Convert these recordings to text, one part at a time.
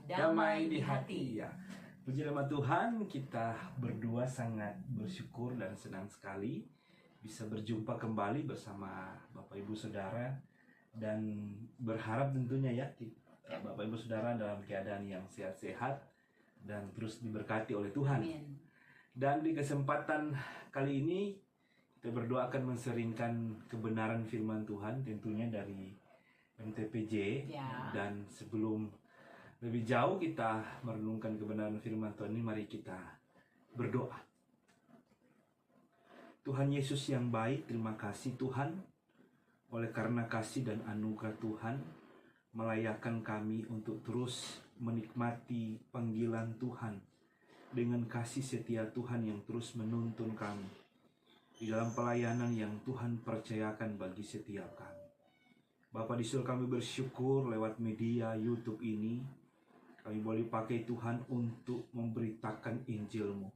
damai di hati. Ya. Puji nama Tuhan, kita berdua sangat bersyukur dan senang sekali bisa berjumpa kembali bersama Bapak Ibu Saudara, dan berharap tentunya ya Bapak Ibu Saudara dalam keadaan yang sehat-sehat dan terus diberkati oleh Tuhan. Amin. Dan di kesempatan kali ini kita berdua akan menseringkan kebenaran firman Tuhan tentunya dari MTPJ ya. Dan sebelum lebih jauh kita merenungkan kebenaran firman Tuhan ini, mari kita berdoa. Tuhan Yesus yang baik, terima kasih Tuhan, oleh karena kasih dan anugerah Tuhan melayakkan kami untuk terus menikmati panggilan Tuhan dengan kasih setia Tuhan yang terus menuntun kami di dalam pelayanan yang Tuhan percayakan bagi setiap kami. Bapa di surga, kami bersyukur lewat media YouTube ini kami boleh pakai Tuhan untuk memberitakan Injil-Mu.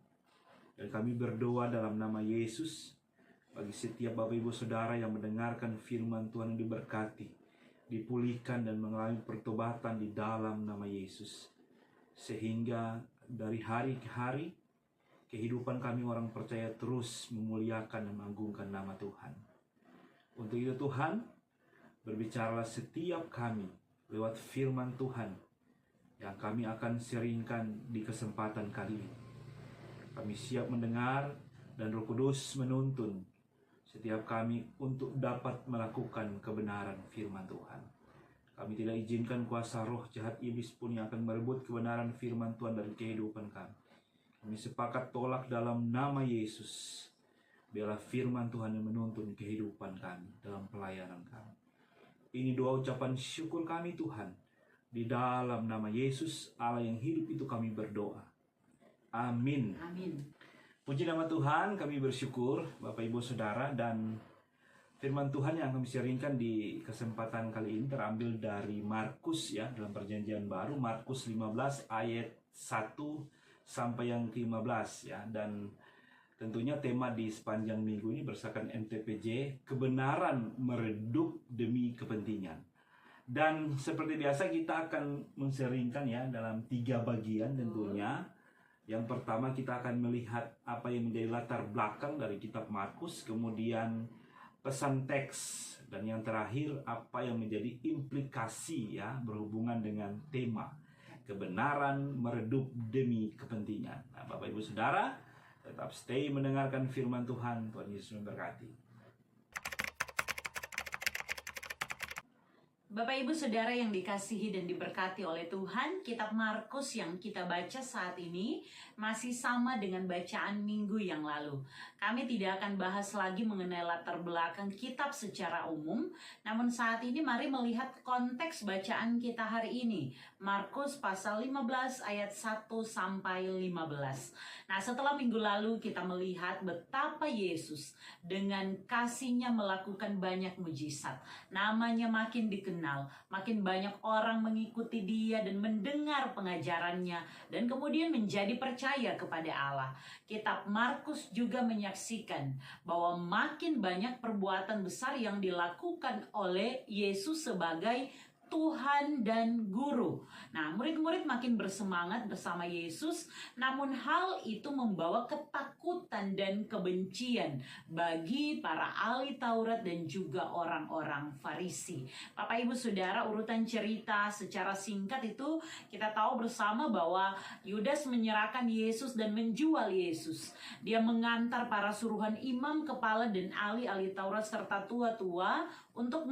Dan kami berdoa dalam nama Yesus bagi setiap Bapak Ibu Saudara yang mendengarkan firman Tuhan yang diberkati, dipulihkan dan mengalami pertobatan di dalam nama Yesus. Sehingga dari hari ke hari kehidupan kami orang percaya terus memuliakan dan mengagungkan nama Tuhan. Untuk itu Tuhan, berbicaralah setiap kami lewat firman Tuhan yang kami akan seringkan di kesempatan kali ini. Kami siap mendengar dan Roh Kudus menuntun setiap kami untuk dapat melakukan kebenaran firman Tuhan. Kami tidak izinkan kuasa roh jahat iblis pun yang akan merebut kebenaran firman Tuhan dari kehidupan kami. Kami sepakat tolak dalam nama Yesus. Biarlah firman Tuhan yang menuntun kehidupan kami dalam pelayanan kami. Ini doa ucapan syukur kami Tuhan. Di dalam nama Yesus Allah yang hidup itu kami berdoa. Amin. Amin. Puji nama Tuhan, kami bersyukur Bapak Ibu Saudara, dan firman Tuhan yang kami sharingkan di kesempatan kali ini terambil dari Markus ya, dalam perjanjian baru, Markus 15 ayat 1 sampai yang ke-15 ya. Dan tentunya tema di sepanjang minggu ini berdasarkan MTPJ, kebenaran meredup demi kepentingan. Dan seperti biasa kita akan menseringkan ya dalam 3 bagian tentunya. Yang pertama kita akan melihat apa yang menjadi latar belakang dari kitab Markus, kemudian pesan teks, dan yang terakhir apa yang menjadi implikasi ya berhubungan dengan tema kebenaran meredup demi kepentingan. Nah, Bapak Ibu Saudara, tetap stay mendengarkan firman Tuhan. Tuhan Yesus memberkati. Bapak Ibu Saudara yang dikasihi dan diberkati oleh Tuhan, kitab Markus yang kita baca saat ini masih sama dengan bacaan minggu yang lalu. Kami tidak akan bahas lagi mengenai latar belakang kitab secara umum, namun saat ini mari melihat konteks bacaan kita hari ini. Markus pasal 15 ayat 1 sampai 15. Nah, setelah minggu lalu kita melihat betapa Yesus dengan kasih-Nya melakukan banyak mujizat. Namanya makin dikenal, makin banyak orang mengikuti Dia dan mendengar pengajarannya, dan kemudian menjadi percaya kepada Allah. Kitab Markus juga menyaksikan bahwa makin banyak perbuatan besar yang dilakukan oleh Yesus sebagai Tuhan dan Guru. Nah, murid-murid makin bersemangat bersama Yesus, namun hal itu membawa ketakutan dan kebencian bagi para ahli Taurat dan juga orang-orang Farisi. Bapak Ibu Saudara, urutan cerita secara singkat itu kita tahu bersama bahwa Yudas menyerahkan Yesus dan menjual Yesus. Dia mengantar para suruhan imam kepala dan ahli-ahli Taurat serta tua-tua untuk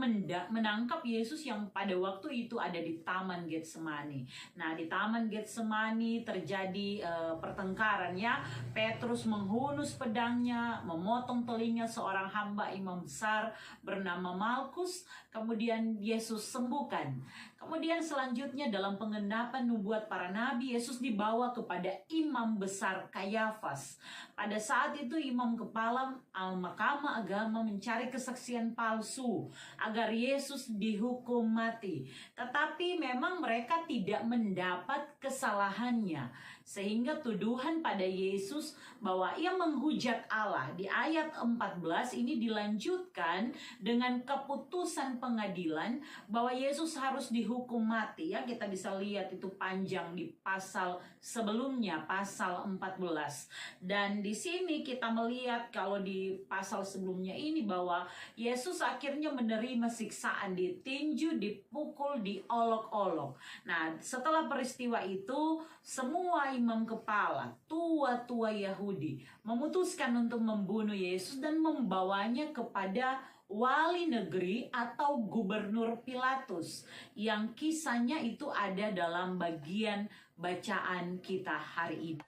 menangkap Yesus yang pada waktu itu ada di Taman Getsemani. Nah, di Taman Getsemani terjadi pertengkaran ya. Petrus menghunus pedangnya, memotong telinga seorang hamba imam besar bernama Malkus. Kemudian Yesus sembuhkan. Kemudian selanjutnya dalam pengendapan nubuat para nabi, Yesus dibawa kepada imam besar Kayafas. Pada saat itu imam kepala Mahkamah Agama mencari kesaksian palsu agar Yesus dihukum mati. Tetapi memang mereka tidak mendapat kesalahannya. Sehingga tuduhan pada Yesus bahwa ia menghujat Allah di ayat 14 ini dilanjutkan dengan keputusan pengadilan bahwa Yesus harus dihukum mati. Ya, kita bisa lihat itu panjang di pasal sebelumnya, pasal 14. Dan di sini kita melihat kalau di pasal sebelumnya ini bahwa Yesus akhirnya menerima siksaan, ditinju, dipukul, diolok-olok. Nah, setelah peristiwa itu, semua imam kepala, tua-tua Yahudi memutuskan untuk membunuh Yesus dan membawanya kepada wali negeri atau gubernur Pilatus, yang kisahnya itu ada dalam bagian bacaan kita hari ini.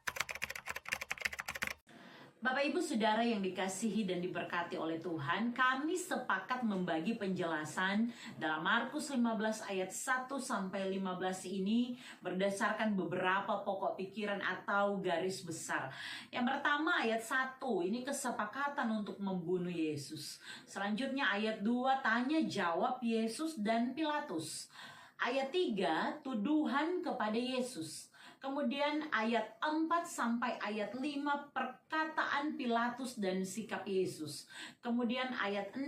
Bapak Ibu Saudara yang dikasihi dan diberkati oleh Tuhan, kami sepakat membagi penjelasan dalam Markus 15 ayat 1 sampai 15 ini berdasarkan beberapa pokok pikiran atau garis besar. Yang pertama ayat 1, ini kesepakatan untuk membunuh Yesus. Selanjutnya ayat 2, tanya jawab Yesus dan Pilatus. Ayat 3, tuduhan kepada Yesus. Kemudian ayat 4 sampai ayat 5 perkataan Pilatus dan sikap Yesus. Kemudian ayat 6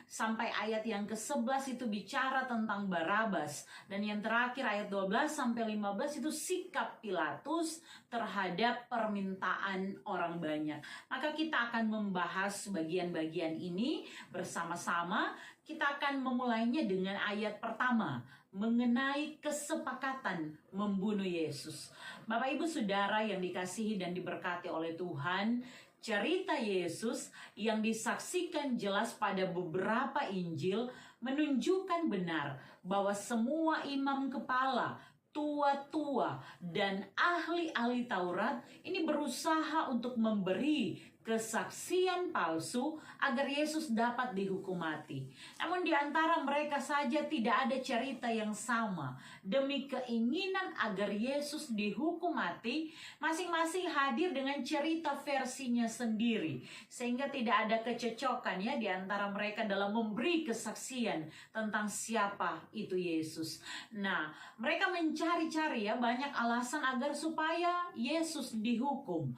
sampai ayat yang ke-11 itu bicara tentang Barabas. Dan yang terakhir ayat 12 sampai 15 itu sikap Pilatus terhadap permintaan orang banyak. Maka kita akan membahas bagian-bagian ini bersama-sama. Kita akan memulainya dengan ayat pertama, mengenai kesepakatan membunuh Yesus. Bapak Ibu Saudara yang dikasihi dan diberkati oleh Tuhan, cerita Yesus yang disaksikan jelas pada beberapa Injil menunjukkan benar bahwa semua imam kepala, tua-tua, dan ahli-ahli Taurat ini berusaha untuk memberi kesaksian palsu agar Yesus dapat dihukum mati. Namun di antara mereka saja tidak ada cerita yang sama. Demi keinginan agar Yesus dihukum mati, masing-masing hadir dengan cerita versinya sendiri. Sehingga tidak ada kecocokan ya di antara mereka dalam memberi kesaksian tentang siapa itu Yesus. Nah, mereka mencari-cari ya banyak alasan agar supaya Yesus dihukum.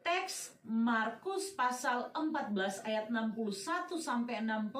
Teks Markus pasal 14 ayat 61 sampai 65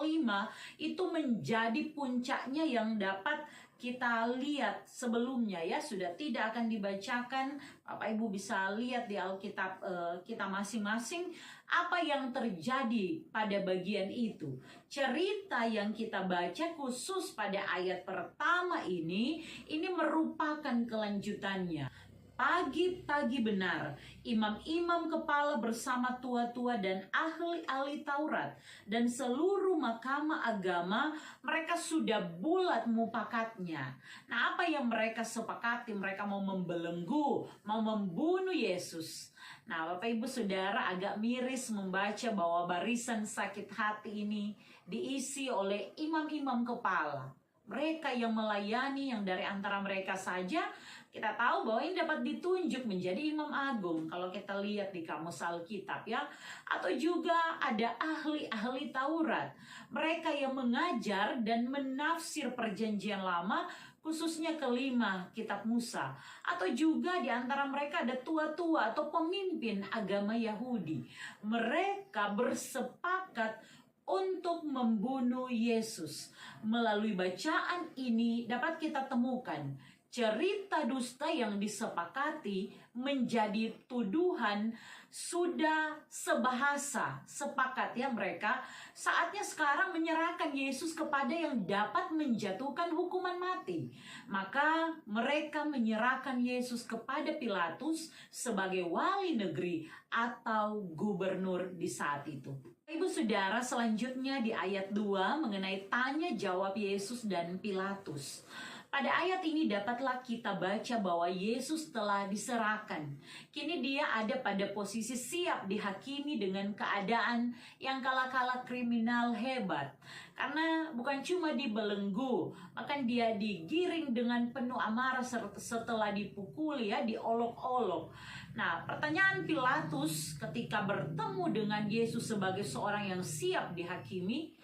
itu menjadi puncaknya yang dapat kita lihat sebelumnya ya, sudah tidak akan dibacakan. Bapak Ibu bisa lihat di Alkitab kita masing-masing apa yang terjadi pada bagian itu. Cerita yang kita baca khusus pada ayat pertama ini merupakan kelanjutannya. Pagi-pagi benar, imam-imam kepala bersama tua-tua dan ahli-ahli Taurat dan seluruh mahkamah agama, mereka sudah bulat mupakatnya. Nah, apa yang mereka sepakati? Mereka mau membelenggu, mau membunuh Yesus. Nah, Bapak Ibu Saudara, agak miris membaca bahwa barisan sakit hati ini diisi oleh imam-imam kepala. Mereka yang melayani, yang dari antara mereka saja kita tahu bahwa ini dapat ditunjuk menjadi imam agung kalau kita lihat di kamus Alkitab ya. Atau juga ada ahli-ahli Taurat, mereka yang mengajar dan menafsir perjanjian lama, khususnya kelima kitab Musa. Atau juga di antara mereka ada tua-tua atau pemimpin agama Yahudi. Mereka bersepakat untuk membunuh Yesus. Melalui bacaan ini dapat kita temukan cerita dusta yang disepakati menjadi tuduhan sudah sebahasa, sepakat ya mereka. Saatnya sekarang menyerahkan Yesus kepada yang dapat menjatuhkan hukuman mati. Maka mereka menyerahkan Yesus kepada Pilatus sebagai wali negeri atau gubernur di saat itu. Ibu Saudara, selanjutnya di ayat 2 mengenai tanya jawab Yesus dan Pilatus. Pada ayat ini dapatlah kita baca bahwa Yesus telah diserahkan. Kini dia ada pada posisi siap dihakimi dengan keadaan yang kala-kala kriminal hebat. Karena bukan cuma dibelenggu, bahkan dia digiring dengan penuh amarah setelah dipukuli ya, diolok-olok. Nah, pertanyaan Pilatus ketika bertemu dengan Yesus sebagai seorang yang siap dihakimi,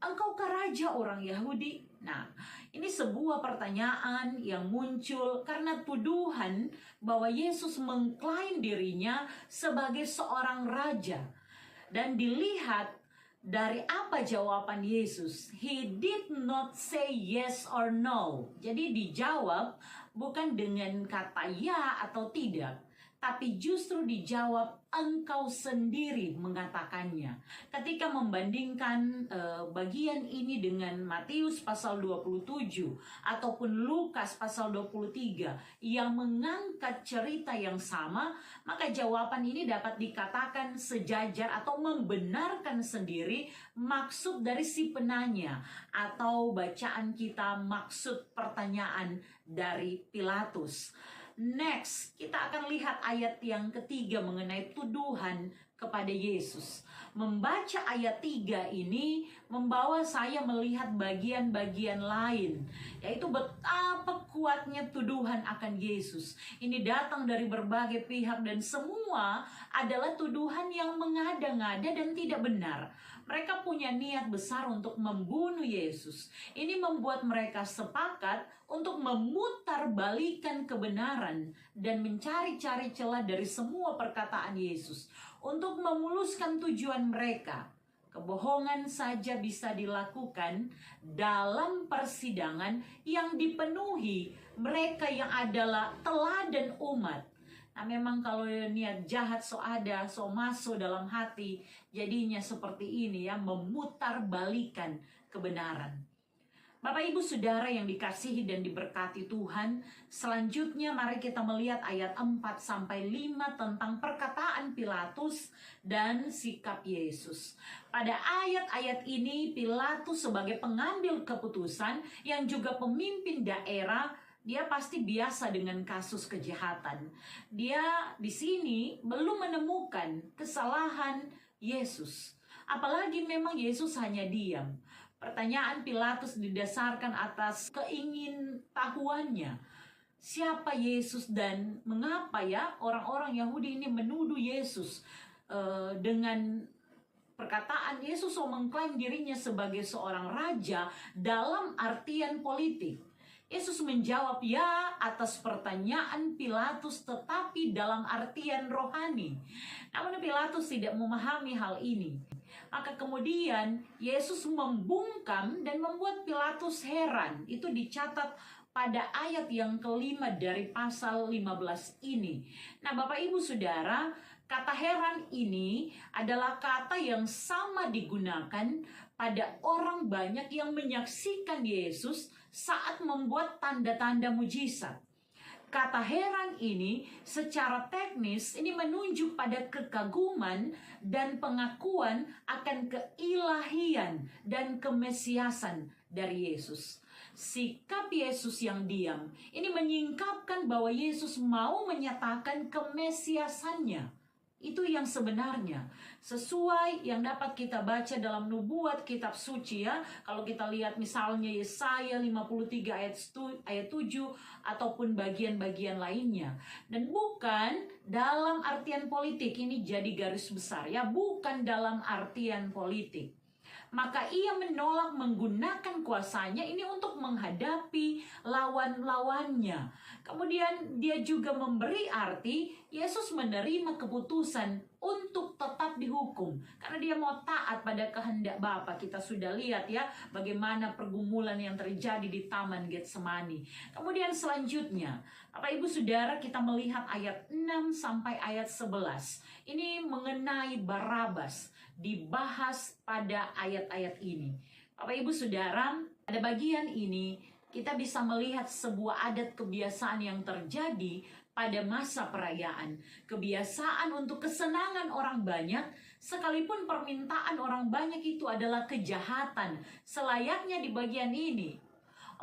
"Engkaukah raja orang Yahudi?" Nah, ini sebuah pertanyaan yang muncul karena tuduhan bahwa Yesus mengklaim dirinya sebagai seorang raja. Dan dilihat dari apa jawaban Yesus, He did not say yes or no. Jadi dijawab bukan dengan kata ya atau tidak, tapi justru dijawab engkau sendiri mengatakannya. Ketika membandingkan bagian ini dengan Matius pasal 27 ataupun Lukas pasal 23 yang mengangkat cerita yang sama, maka jawaban ini dapat dikatakan sejajar atau membenarkan sendiri maksud dari si penanya atau bacaan kita, maksud pertanyaan dari Pilatus. Next, kita akan lihat ayat yang ketiga mengenai tuduhan kepada Yesus. Membaca ayat 3 ini membawa saya melihat bagian-bagian lain, yaitu betapa kuatnya tuduhan akan Yesus. Ini datang dari berbagai pihak dan semua adalah tuduhan yang mengada-ngada dan tidak benar. Mereka punya niat besar untuk membunuh Yesus. Ini membuat mereka sepakat untuk memutarbalikkan kebenaran dan mencari-cari celah dari semua perkataan Yesus untuk memuluskan tujuan mereka. Kebohongan saja bisa dilakukan dalam persidangan yang dipenuhi mereka yang adalah teladan umat. Nah, memang kalau niat jahat so ada, so masuk dalam hati, jadinya seperti ini ya, memutarbalikkan kebenaran. Bapak Ibu Saudara yang dikasihi dan diberkati Tuhan, selanjutnya mari kita melihat ayat 4-5 tentang perkataan Pilatus dan sikap Yesus. Pada ayat-ayat ini Pilatus sebagai pengambil keputusan yang juga pemimpin daerah, dia pasti biasa dengan kasus kejahatan. Dia di sini belum menemukan kesalahan Yesus. Apalagi memang Yesus hanya diam. Pertanyaan Pilatus didasarkan atas keingintahuannya. Siapa Yesus dan mengapa ya orang-orang Yahudi ini menuduh Yesus dengan perkataan Yesus mengklaim dirinya sebagai seorang raja dalam artian politik. Yesus menjawab ya atas pertanyaan Pilatus, tetapi dalam artian rohani. Namun Pilatus tidak memahami hal ini. Maka kemudian Yesus membungkam dan membuat Pilatus heran. Itu dicatat pada ayat yang kelima dari pasal 15 ini. Nah, Bapak Ibu Saudara, kata heran ini adalah kata yang sama digunakan pada orang banyak yang menyaksikan Yesus saat membuat tanda-tanda mujizat. Kata heran ini secara teknis ini menunjuk pada kekaguman dan pengakuan akan keilahian dan kemesiasan dari Yesus. Sikap Yesus yang diam ini menyingkapkan bahwa Yesus mau menyatakan kemesiasannya. Itu yang sebenarnya sesuai yang dapat kita baca dalam nubuat kitab suci ya. Kalau kita lihat misalnya Yesaya 53 ayat 7 ataupun bagian-bagian lainnya. Dan bukan dalam artian politik, ini jadi garis besar ya, bukan dalam artian politik. Maka ia menolak menggunakan kuasanya ini untuk menghadapi lawan-lawannya. Kemudian dia juga memberi arti Yesus menerima keputusan untuk tetap dihukum karena dia mau taat pada kehendak Bapa. Kita sudah lihat ya bagaimana pergumulan yang terjadi di Taman Getsemani. Kemudian selanjutnya, Bapak Ibu Saudara, kita melihat ayat 6 sampai ayat 11. Ini mengenai Barabas dibahas pada ayat-ayat ini. Bapak Ibu Saudara, pada bagian ini kita bisa melihat sebuah adat kebiasaan yang terjadi pada masa perayaan. Kebiasaan untuk kesenangan orang banyak, sekalipun permintaan orang banyak itu adalah kejahatan. Selayaknya di bagian ini,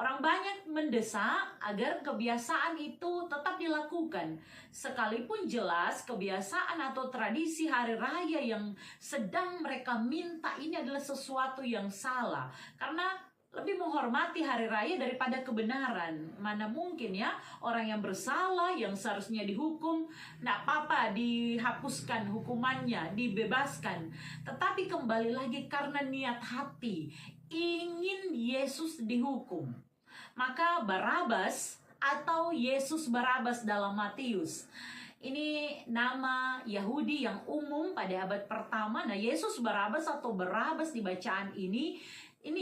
orang banyak mendesak agar kebiasaan itu tetap dilakukan. Sekalipun jelas kebiasaan atau tradisi hari raya yang sedang mereka minta ini adalah sesuatu yang salah. Karena lebih menghormati hari raya daripada kebenaran. Mana mungkin ya orang yang bersalah, yang seharusnya dihukum, nggak apa-apa dihapuskan hukumannya, dibebaskan. Tetapi kembali lagi karena niat hati, ingin Yesus dihukum. Maka Barabas atau Yesus Barabas dalam Matius, ini nama Yahudi yang umum pada abad pertama. Nah, Yesus Barabas atau Barabas di bacaan ini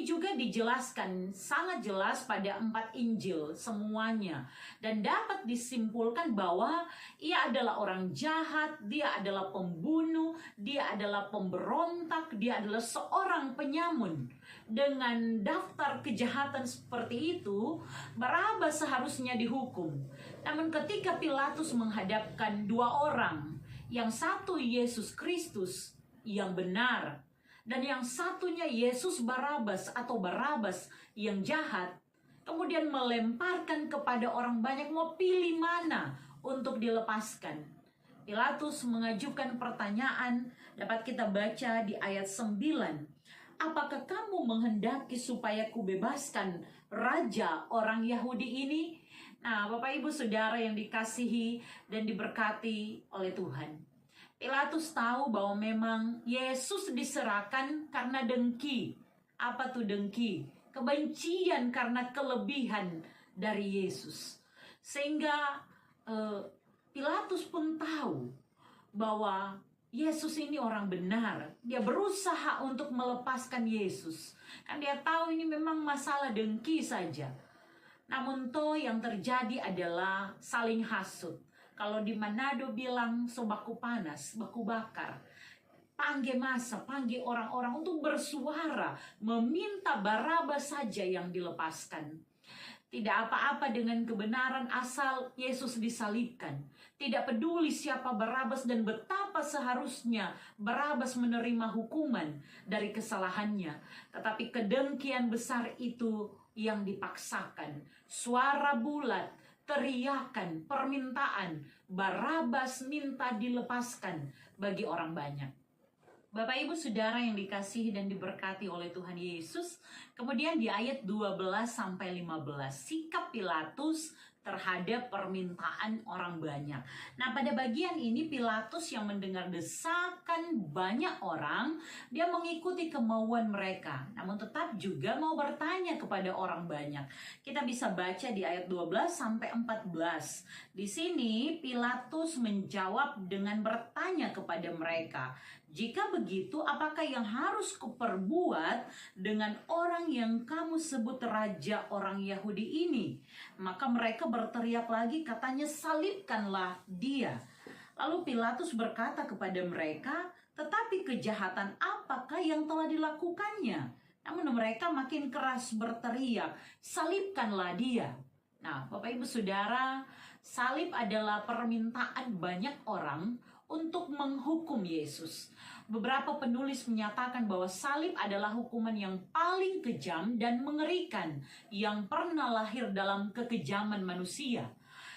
juga dijelaskan sangat jelas pada 4 Injil semuanya. Dan dapat disimpulkan bahwa ia adalah orang jahat, dia adalah pembunuh, dia adalah pemberontak, dia adalah seorang penyamun. Dengan daftar kejahatan seperti itu, Barabas seharusnya dihukum. Namun ketika Pilatus menghadapkan 2 orang, yang satu Yesus Kristus yang benar, dan yang satunya Yesus Barabas atau Barabas yang jahat, kemudian melemparkan kepada orang banyak, mau pilih mana untuk dilepaskan. Pilatus mengajukan pertanyaan, dapat kita baca di ayat 9. Apakah kamu menghendaki supaya kubebaskan raja orang Yahudi ini? Nah, Bapak Ibu Saudara yang dikasihi dan diberkati oleh Tuhan, Pilatus tahu bahwa memang Yesus diserahkan karena dengki. Apa tuh dengki? Kebencian karena kelebihan dari Yesus. Sehingga Pilatus pun tahu bahwa Yesus ini orang benar. Dia berusaha untuk melepaskan Yesus. Kan dia tahu ini memang masalah dengki saja. Namun toh yang terjadi adalah saling hasut. Kalau di Manado bilang baku panas, baku bakar. Panggil massa, panggil orang-orang untuk bersuara, meminta Barabas saja yang dilepaskan. Tidak apa-apa dengan kebenaran asal Yesus disalibkan. Tidak peduli siapa Barabas dan betapa seharusnya Barabas menerima hukuman dari kesalahannya. Tetapi kedengkian besar itu yang dipaksakan. Suara bulat, teriakan, permintaan, Barabas minta dilepaskan bagi orang banyak. Bapak Ibu Saudara yang dikasihi dan diberkati oleh Tuhan Yesus, kemudian di ayat 12-15, sikap Pilatus terhadap permintaan orang banyak. Nah, pada bagian ini Pilatus yang mendengar desakan banyak orang, dia mengikuti kemauan mereka, namun tetap juga mau bertanya kepada orang banyak. Kita bisa baca di ayat 12-14. Di sini Pilatus menjawab dengan bertanya kepada mereka, jika begitu, apakah yang harus kuperbuat dengan orang yang kamu sebut raja orang Yahudi ini? Maka mereka berteriak lagi, katanya, salibkanlah dia. Lalu Pilatus berkata kepada mereka, tetapi kejahatan apakah yang telah dilakukannya? Namun mereka makin keras berteriak, salibkanlah dia. Nah, Bapak Ibu Saudara, salib adalah permintaan banyak orang untuk menghukum Yesus. Beberapa penulis menyatakan bahwa salib adalah hukuman yang paling kejam dan mengerikan yang pernah lahir dalam kekejaman manusia.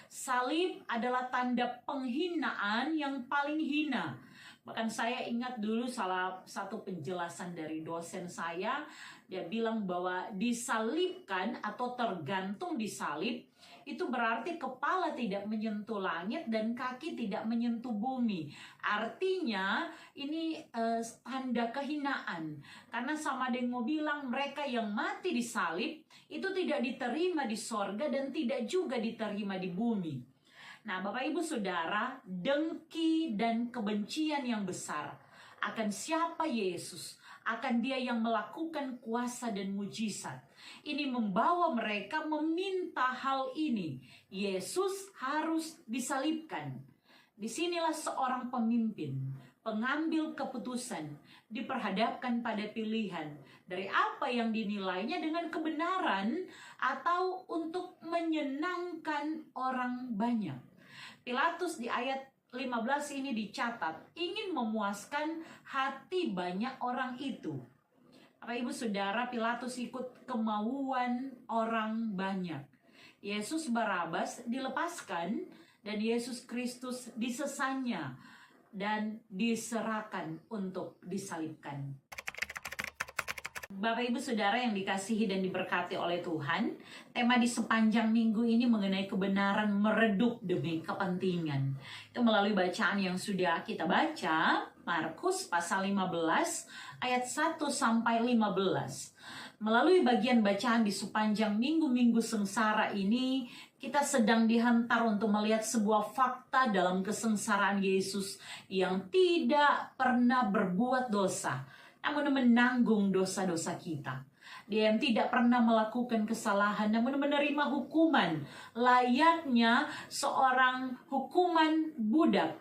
Salib adalah tanda penghinaan yang paling hina. Bahkan saya ingat dulu salah satu penjelasan dari dosen saya, dia bilang bahwa disalibkan atau tergantung di salib itu berarti kepala tidak menyentuh langit dan kaki tidak menyentuh bumi. Artinya ini tanda kehinaan. Karena sama dengan mau bilang mereka yang mati di salib itu tidak diterima di sorga dan tidak juga diterima di bumi. Nah, Bapak Ibu Saudara, dengki dan kebencian yang besar akan siapa Yesus, akan dia yang melakukan kuasa dan mujizat. Ini membawa mereka meminta hal ini. Yesus harus disalibkan. Disinilah seorang pemimpin, pengambil keputusan, diperhadapkan pada pilihan dari apa yang dinilainya dengan kebenaran atau untuk menyenangkan orang banyak. Pilatus di ayat 15 ini dicatat ingin memuaskan hati banyak orang itu. Bapak Ibu Saudara, Pilatus ikut kemauan orang banyak. Yesus Barabas dilepaskan dan Yesus Kristus disesanya dan diserahkan untuk disalibkan. Bapak Ibu Saudara yang dikasihi dan diberkati oleh Tuhan, tema di sepanjang minggu ini mengenai kebenaran meredup demi kepentingan. Itu melalui bacaan yang sudah kita baca, Markus pasal 15 ayat 1 sampai 15. Melalui bagian bacaan di sepanjang minggu-minggu sengsara ini, kita sedang dihantar untuk melihat sebuah fakta dalam kesengsaraan Yesus yang tidak pernah berbuat dosa, namun menanggung dosa-dosa kita. Dia yang tidak pernah melakukan kesalahan, namun menerima hukuman layaknya seorang hukuman budak.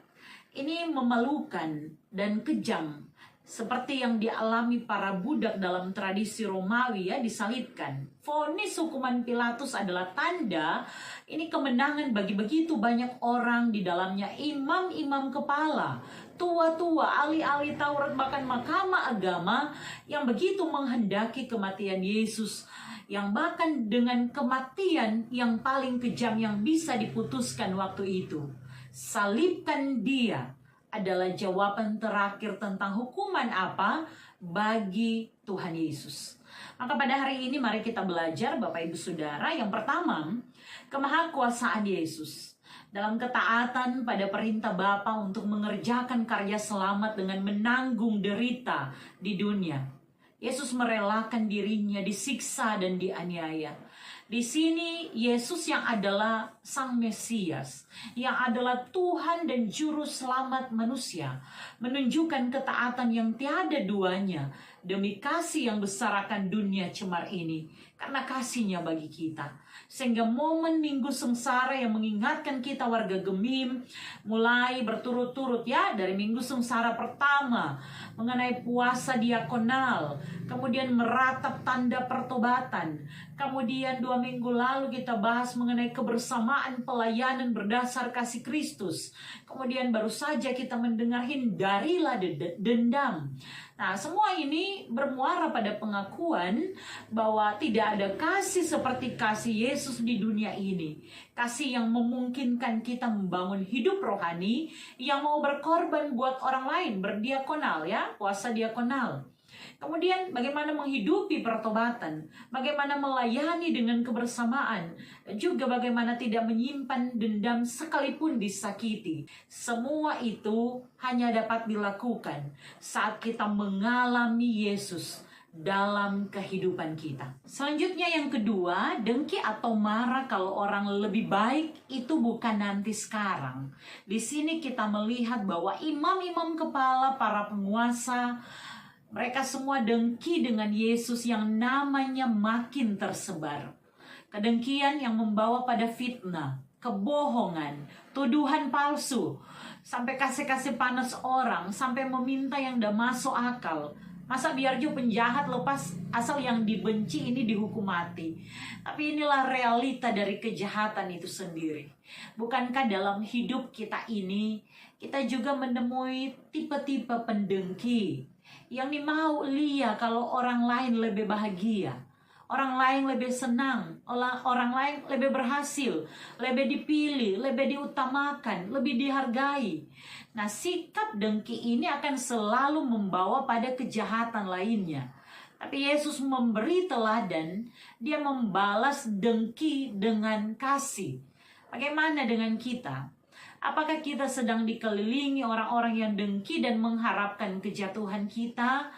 Ini memalukan dan kejam, seperti yang dialami para budak dalam tradisi Romawi, ya, disalibkan. Vonis hukuman Pilatus adalah tanda ini kemenangan bagi begitu banyak orang, di dalamnya imam-imam kepala, tua-tua, ahli-ahli Taurat, bahkan mahkamah agama yang begitu menghendaki kematian Yesus, yang bahkan dengan kematian yang paling kejam yang bisa diputuskan waktu itu. Salibkan dia adalah jawaban terakhir tentang hukuman apa bagi Tuhan Yesus. Maka pada hari ini mari kita belajar, Bapak Ibu Saudara, yang pertama, kemahakuasaan Yesus dalam ketaatan pada perintah Bapa untuk mengerjakan karya selamat dengan menanggung derita di dunia. Yesus merelakan dirinya disiksa dan dianiaya. Di sini Yesus yang adalah Sang Mesias, yang adalah Tuhan dan Juru Selamat manusia, menunjukkan ketaatan yang tiada duanya demi kasih yang besar akan dunia cemar ini, karena kasihnya bagi kita. Sehingga momen Minggu Sengsara yang mengingatkan kita warga Gemim, mulai berturut-turut, ya, dari Minggu Sengsara pertama mengenai puasa diakonal, kemudian meratap tanda pertobatan, kemudian 2 minggu lalu kita bahas mengenai kebersamaan pelayanan berdasar kasih Kristus, kemudian baru saja kita mendengar hindarilah dendam. Nah, semua ini bermuara pada pengakuan bahwa tidak ada kasih seperti kasih Yesus di dunia ini. Kasih yang memungkinkan kita membangun hidup rohani, yang mau berkorban buat orang lain, berdiakonal, ya, puasa diakonal. Kemudian bagaimana menghidupi pertobatan, bagaimana melayani dengan kebersamaan, dan juga bagaimana tidak menyimpan dendam sekalipun disakiti. Semua itu hanya dapat dilakukan saat kita mengalami Yesus dalam kehidupan kita. Selanjutnya yang kedua, dengki atau marah kalau orang lebih baik itu bukan nanti sekarang. Di sini kita melihat bahwa imam-imam kepala, para penguasa, mereka semua dengki dengan Yesus yang namanya makin tersebar. Kedengkian yang membawa pada fitnah, kebohongan, tuduhan palsu, sampai kasih-kasih panas orang, sampai meminta yang tidak masuk akal. Masa biar juga penjahat lepas, asal yang dibenci ini dihukum mati. Tapi inilah realita dari kejahatan itu sendiri. Bukankah dalam hidup kita ini, kita juga menemui tipe-tipe pendengki yang mau lihat kalau orang lain lebih bahagia, orang lain lebih senang, orang lain lebih berhasil, lebih dipilih, lebih diutamakan, lebih dihargai. Nah, sikap dengki ini akan selalu membawa pada kejahatan lainnya. Tapi Yesus memberi teladan, dia membalas dengki dengan kasih. Bagaimana dengan kita? Apakah kita sedang dikelilingi orang-orang yang dengki dan mengharapkan kejatuhan kita?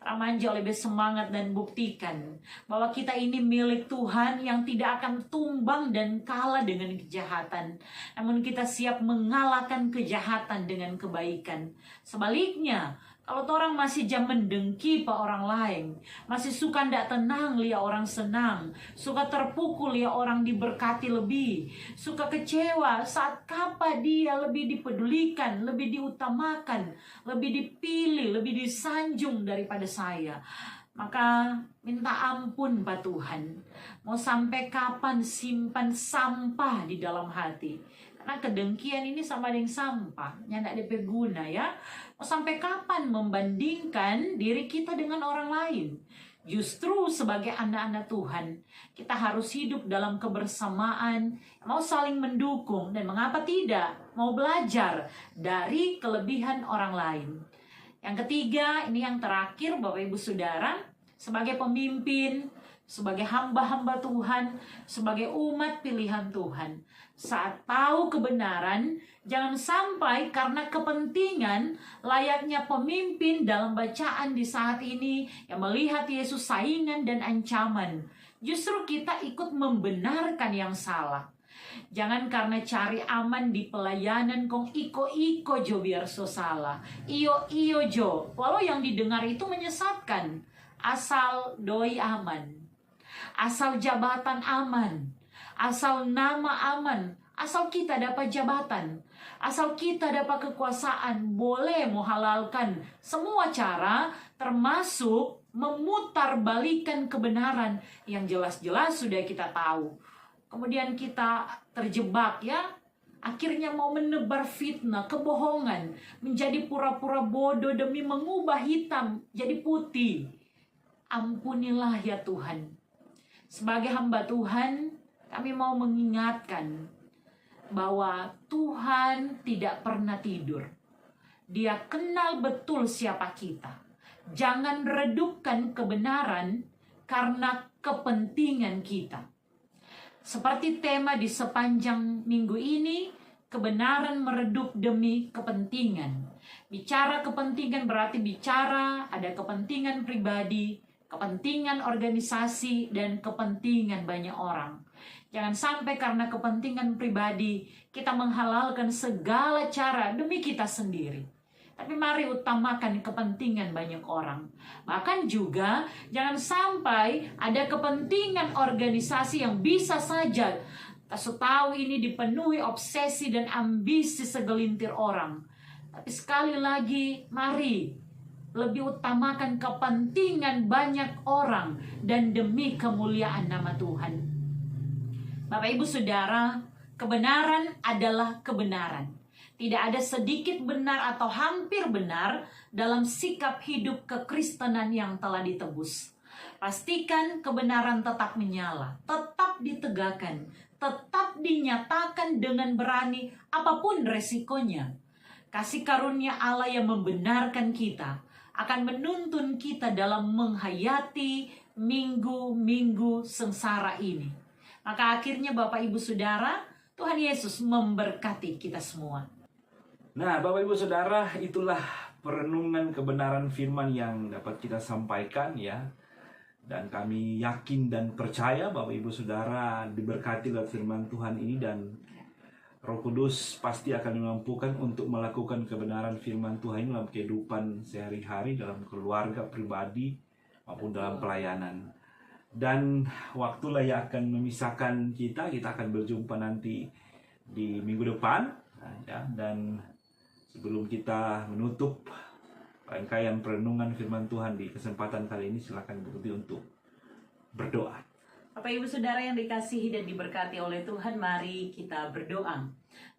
Ramanjo lebih semangat dan buktikan bahwa kita ini milik Tuhan yang tidak akan tumbang dan kalah dengan kejahatan. Namun kita siap mengalahkan kejahatan dengan kebaikan. Sebaliknya, kalau orang masih jam mendengki pak orang lain, masih suka ndak tenang lihat orang senang, suka terpukul lihat orang diberkati lebih, suka kecewa saat kapan dia lebih dipedulikan, lebih diutamakan, lebih dipilih, lebih disanjung daripada saya, maka minta ampun Pak Tuhan. Mau sampai kapan simpan sampah di dalam hati? Karena kedengkian ini sama dengan sampah, yang tidak ada guna, ya. Mau sampai kapan membandingkan diri kita dengan orang lain? Justru sebagai anak-anak Tuhan, kita harus hidup dalam kebersamaan, mau saling mendukung, dan mengapa tidak, mau belajar dari kelebihan orang lain. Yang ketiga, ini yang terakhir Bapak Ibu Saudara, sebagai pemimpin, sebagai hamba-hamba Tuhan, sebagai umat pilihan Tuhan. Saat tahu kebenaran, jangan sampai karena kepentingan layaknya pemimpin dalam bacaan di saat ini yang melihat Yesus saingan dan ancaman, justru kita ikut membenarkan yang salah. Jangan karena cari aman di pelayanan kong iko-iko jo biar so salah. Iyo jo, walau yang didengar itu menyesatkan. Asal doi aman, asal jabatan aman, asal nama aman, asal kita dapat jabatan, asal kita dapat kekuasaan, boleh menghalalkan semua cara termasuk memutarbalikkan kebenaran yang jelas-jelas sudah kita tahu. Kemudian kita terjebak ya, akhirnya mau menebar fitnah, kebohongan, menjadi pura-pura bodoh demi mengubah hitam jadi putih. Ampunilah ya Tuhan. Sebagai hamba Tuhan, kami mau mengingatkan bahwa Tuhan tidak pernah tidur. Dia kenal betul siapa kita. Jangan redupkan kebenaran karena kepentingan kita. Seperti tema di sepanjang minggu ini, kebenaran meredup demi kepentingan. Bicara kepentingan berarti bicara ada kepentingan pribadi, kepentingan organisasi, dan kepentingan banyak orang. Jangan sampai karena kepentingan pribadi kita menghalalkan segala cara demi kita sendiri. Tapi mari utamakan kepentingan banyak orang. Bahkan juga jangan sampai ada kepentingan organisasi yang bisa saja tahu ini dipenuhi obsesi dan ambisi segelintir orang. Tapi sekali lagi mari lebih utamakan kepentingan banyak orang dan demi kemuliaan nama Tuhan. Bapak Ibu Saudara, kebenaran adalah kebenaran. Tidak ada sedikit benar atau hampir benar dalam sikap hidup kekristenan yang telah ditebus. Pastikan kebenaran tetap menyala, tetap ditegakkan, tetap dinyatakan dengan berani apapun resikonya. Kasih karunia Allah yang membenarkan kita akan menuntun kita dalam menghayati minggu-minggu sengsara ini. Maka akhirnya Bapak Ibu Saudara, Tuhan Yesus memberkati kita semua. Nah, Bapak Ibu Saudara, itulah perenungan kebenaran firman yang dapat kita sampaikan ya. Dan kami yakin dan percaya Bapak Ibu Saudara diberkati oleh firman Tuhan ini, dan Roh Kudus pasti akan memampukan untuk melakukan kebenaran firman Tuhan dalam kehidupan sehari-hari, dalam keluarga pribadi maupun dalam pelayanan. Dan waktulah yang akan memisahkan kita akan berjumpa nanti di minggu depan ya. Dan sebelum kita menutup rangkaian perenungan firman Tuhan di kesempatan kali ini, silakan berhenti untuk berdoa. Bapak Ibu Saudara yang dikasihi dan diberkati oleh Tuhan, mari kita berdoa.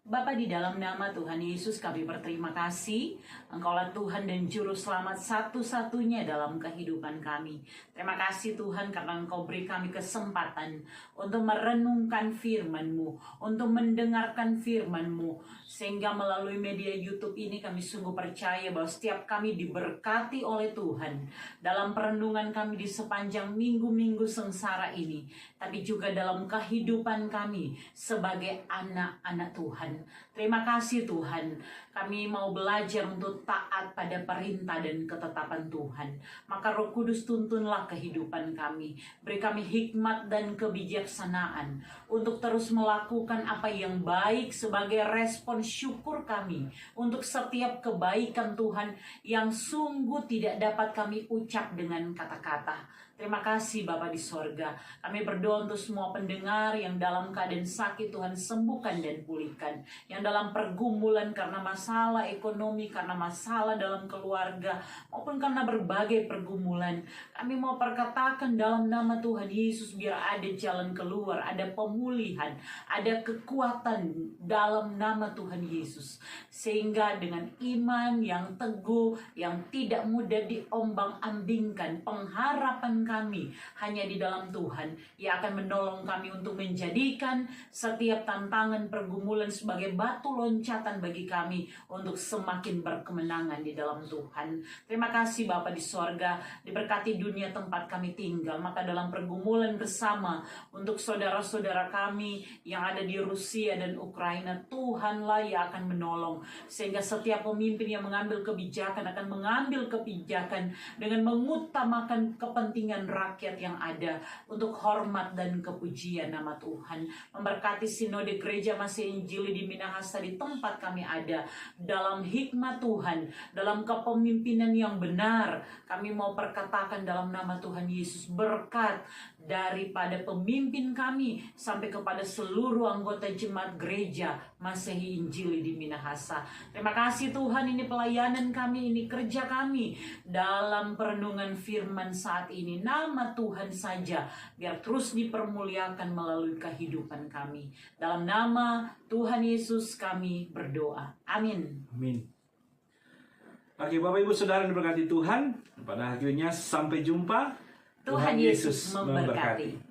Bapa, di dalam nama Tuhan Yesus kami berterima kasih. Engkaulah Tuhan dan Juru Selamat satu-satunya dalam kehidupan kami. Terima kasih Tuhan karena Engkau beri kami kesempatan untuk merenungkan firman-Mu, untuk mendengarkan firman-Mu. Sehingga melalui media YouTube ini kami sungguh percaya bahwa setiap kami diberkati oleh Tuhan dalam perenungan kami di sepanjang minggu-minggu sengsara ini, tapi juga dalam kehidupan kami sebagai anak-anak Tuhan. Terima kasih Tuhan, kami mau belajar untuk taat pada perintah dan ketetapan Tuhan. Maka Roh Kudus tuntunlah kehidupan kami, beri kami hikmat dan kebijaksanaan untuk terus melakukan apa yang baik sebagai respon syukur kami untuk setiap kebaikan Tuhan yang sungguh tidak dapat kami ucap dengan kata-kata. Terima kasih Bapa di sorga. Kami berdoa untuk semua pendengar yang dalam keadaan sakit, Tuhan sembuhkan dan pulihkan. Yang dalam pergumulan karena masalah ekonomi, karena masalah dalam keluarga, maupun karena berbagai pergumulan, kami mau perkatakan dalam nama Tuhan Yesus, biar ada jalan keluar, ada pemulihan, ada kekuatan dalam nama Tuhan Yesus. Sehingga dengan iman yang teguh, yang tidak mudah diombang-ambingkan, pengharapan kami hanya di dalam Tuhan. Ia akan menolong kami untuk menjadikan setiap tantangan pergumulan sebagai batu loncatan bagi kami untuk semakin berkemenangan di dalam Tuhan. Terima kasih Bapa di sorga, diberkati dunia tempat kami tinggal. Maka dalam pergumulan bersama untuk saudara-saudara kami yang ada di Rusia dan Ukraina, Tuhanlah yang akan menolong, sehingga setiap pemimpin yang mengambil kebijakan akan mengambil kebijakan dengan mengutamakan kepentingan rakyat yang ada untuk hormat dan kepujian nama Tuhan. Memberkati sinode gereja Masih Injili di Minahasa di tempat kami ada, dalam hikmat Tuhan, dalam kepemimpinan yang benar. Kami mau perkatakan dalam nama Tuhan Yesus, berkat daripada pemimpin kami sampai kepada seluruh anggota jemaat gereja Masehi Injili di Minahasa. Terima kasih Tuhan, ini pelayanan kami, ini kerja kami dalam perenungan firman saat ini. Nama Tuhan saja biar terus dipermuliakan melalui kehidupan kami. Dalam nama Tuhan Yesus kami berdoa. Amin. Amin. Oke, Bapak Ibu Saudara yang diberkati Tuhan, pada akhirnya sampai jumpa. Tuhan Yesus memberkati.